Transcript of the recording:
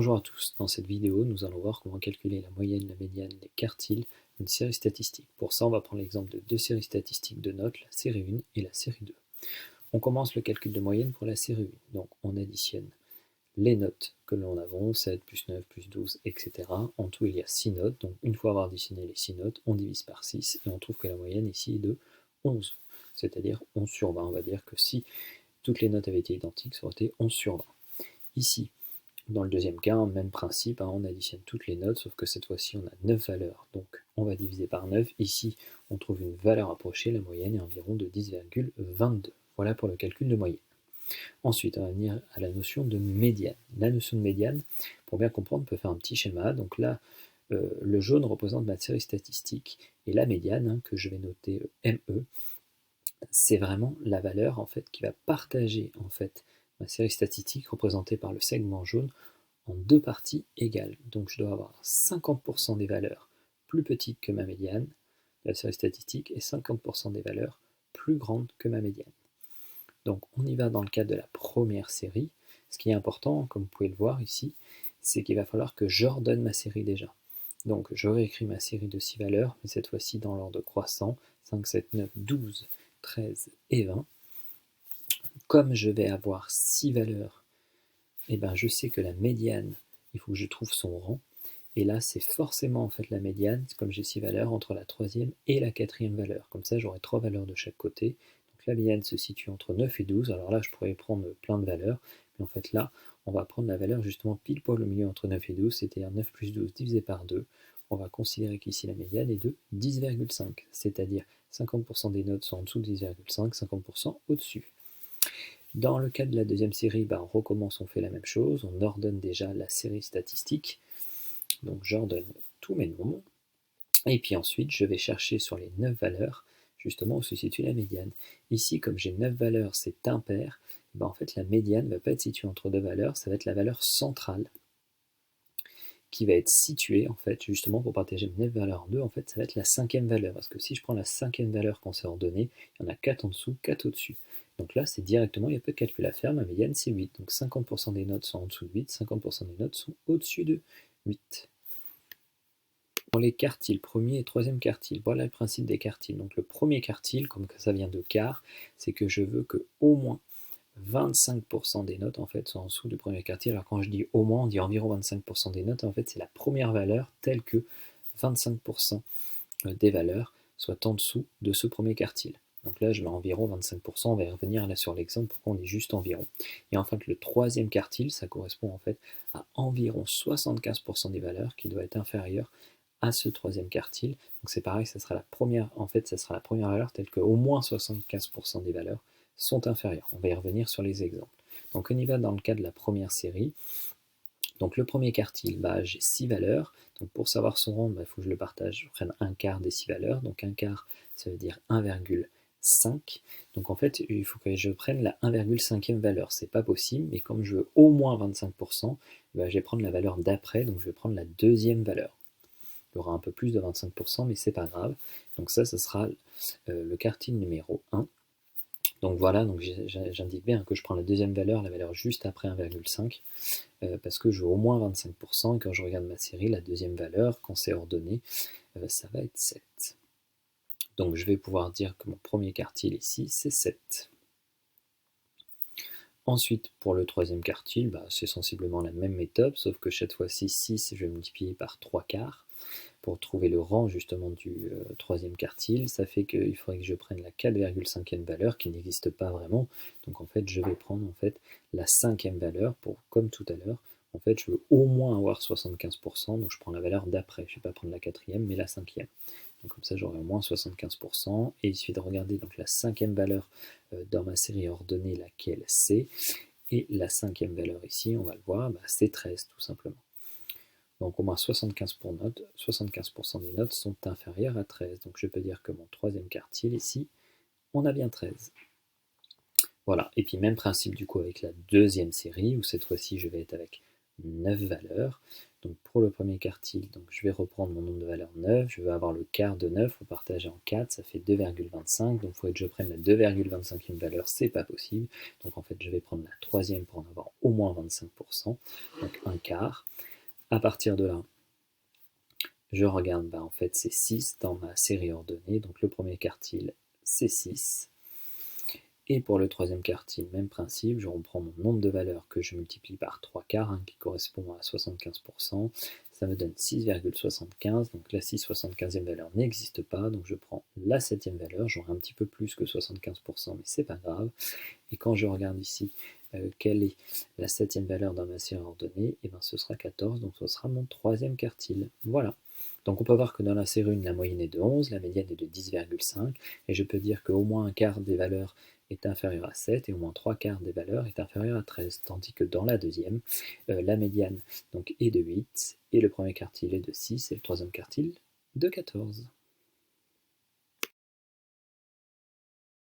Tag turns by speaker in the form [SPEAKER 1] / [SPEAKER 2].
[SPEAKER 1] Bonjour à tous, dans cette vidéo nous allons voir comment calculer la moyenne, la médiane, les quartiles d'une série statistique. Pour ça on va prendre l'exemple de deux séries statistiques de notes, la série 1 et la série 2. On commence le calcul de moyenne pour la série 1, donc on additionne les notes que l'on a, 7 plus 9 plus 12, etc. En tout il y a 6 notes, donc une fois avoir additionné les 6 notes, on divise par 6 et on trouve que la moyenne ici est de 11, c'est-à-dire 11 sur 20. On va dire que si toutes les notes avaient été identiques, ça aurait été 11 sur 20. Ici, dans le deuxième cas, même principe, on additionne toutes les notes, sauf que cette fois-ci on a 9 valeurs, donc on va diviser par 9. Ici, on trouve une valeur approchée, la moyenne est environ de 10,22. Voilà pour le calcul de moyenne. Ensuite, on va venir à la notion de médiane. La notion de médiane, pour bien comprendre, on peut faire un petit schéma. Donc là, le jaune représente ma série statistique, et la médiane, que je vais noter ME, c'est vraiment la valeur en fait qui va partager en fait ma série statistique représentée par le segment jaune en deux parties égales. Donc je dois avoir 50% des valeurs plus petites que ma médiane de la série statistique et 50% des valeurs plus grandes que ma médiane. Donc on y va dans le cadre de la première série. Ce qui est important, comme vous pouvez le voir ici, c'est qu'il va falloir que j'ordonne ma série déjà. Donc je réécris ma série de 6 valeurs, mais cette fois-ci dans l'ordre croissant, 5, 7, 9, 12, 13 et 20. Comme je vais avoir 6 valeurs, et ben je sais que la médiane, il faut que je trouve son rang. Et là, c'est forcément en fait la médiane, comme j'ai 6 valeurs, entre la troisième et la quatrième valeur. Comme ça, j'aurai 3 valeurs de chaque côté. Donc la médiane se situe entre 9 et 12. Alors là, je pourrais prendre plein de valeurs. Mais en fait, là, on va prendre la valeur justement pile poil au milieu entre 9 et 12, c'est-à-dire 9 plus 12 divisé par 2. On va considérer qu'ici la médiane est de 10,5, c'est-à-dire 50% des notes sont en dessous de 10,5, 50% au-dessus. Dans le cas de la deuxième série, on recommence, on fait la même chose, on ordonne déjà la série statistique. Donc j'ordonne tous mes nombres, et puis ensuite je vais chercher sur les 9 valeurs, justement où se situe la médiane. Ici, comme j'ai 9 valeurs, c'est impair, en fait la médiane ne va pas être située entre deux valeurs, ça va être la valeur centrale, qui va être située, en fait, justement pour partager mes 9 valeurs en deux, en fait ça va être la cinquième valeur, parce que si je prends la cinquième valeur qu'on s'est ordonnée, il y en a 4 en dessous, 4 au-dessus. Donc là, c'est directement, il n'y a pas de calcul à faire, ma médiane c'est 8. Donc 50% des notes sont en dessous de 8, 50% des notes sont au-dessus de 8. Pour les quartiles, premier et troisième quartile, voilà le principe des quartiles. Donc le premier quartile, comme ça vient de quart, c'est que je veux que au moins 25% des notes en fait soient en dessous du premier quartile. Alors quand je dis au moins, on dit environ 25% des notes, en fait c'est la première valeur telle que 25% des valeurs soient en dessous de ce premier quartile. Donc là je mets environ 25%, on va y revenir là sur l'exemple pourquoi on dit juste environ. Et en fait le troisième quartile, ça correspond en fait à environ 75% des valeurs qui doivent être inférieures à ce troisième quartile. Donc c'est pareil, ça sera la première, en fait, ça sera la première valeur telle qu'au moins 75% des valeurs sont inférieures. On va y revenir sur les exemples. Donc on y va dans le cas de la première série. Donc le premier quartile, j'ai 6 valeurs. Donc pour savoir son rang, il faut que je le partage, je prenne un quart des 6 valeurs. Donc un quart, ça veut dire 1,5. Donc en fait, il faut que je prenne la 1,5e valeur. C'est pas possible, mais comme je veux au moins 25%, je vais prendre la valeur d'après, donc je vais prendre la deuxième valeur. Il y aura un peu plus de 25%, mais c'est pas grave. Donc ça sera le quartile numéro 1. Donc voilà, donc j'indique bien que je prends la deuxième valeur, la valeur juste après 1,5, parce que je veux au moins 25%, et quand je regarde ma série, la deuxième valeur, quand c'est ordonné, ça va être 7. Donc je vais pouvoir dire que mon premier quartile ici, c'est 7. Ensuite, pour le troisième quartile, c'est sensiblement la même méthode, sauf que cette fois-ci, 6, je vais multiplier par 3 quarts pour trouver le rang justement du troisième quartile. Ça fait qu'il faudrait que je prenne la 4,5e valeur qui n'existe pas vraiment. Donc en fait, je vais prendre en fait la 5e valeur pour, comme tout à l'heure, en fait, je veux au moins avoir 75%, donc je prends la valeur d'après. Je ne vais pas prendre la 4e, mais la 5e. Donc comme ça, j'aurai au moins 75%. Et il suffit de regarder donc la 5e valeur dans ma série ordonnée, laquelle c'est. Et la 5e valeur ici, on va le voir, c'est 13 tout simplement. Donc au moins 75% des notes sont inférieures à 13. Donc je peux dire que mon troisième quartile ici, on a bien 13. Voilà, et puis même principe du coup avec la deuxième série, où cette fois-ci je vais être avec 9 valeurs. Donc pour le premier quartile, donc je vais reprendre mon nombre de valeurs 9, je vais avoir le quart de 9, faut partager en 4, ça fait 2,25, donc il faudrait que je prenne la 2,25e valeur, c'est pas possible, donc en fait je vais prendre la troisième pour en avoir au moins 25%, donc un quart. À partir de là, je regarde, en fait c'est 6 dans ma série ordonnée, donc le premier quartile c'est 6. Et pour le troisième quartile, même principe, je reprends mon nombre de valeurs que je multiplie par 3 quarts, qui correspond à 75%, ça me donne 6,75, donc la 6,75e valeur n'existe pas, donc je prends la 7e valeur, j'aurai un petit peu plus que 75%, mais c'est pas grave. Et quand je regarde ici, quelle est la 7e valeur dans ma série ordonnée, et ce sera 14, donc ce sera mon troisième quartile. Voilà. Donc on peut voir que dans la série 1, la moyenne est de 11, la médiane est de 10,5, et je peux dire qu'au moins un quart des valeurs est inférieur à 7 et au moins 3 quarts des valeurs est inférieur à 13, tandis que dans la deuxième, la médiane donc, est de 8 et le premier quartile est de 6 et le troisième quartile de 14.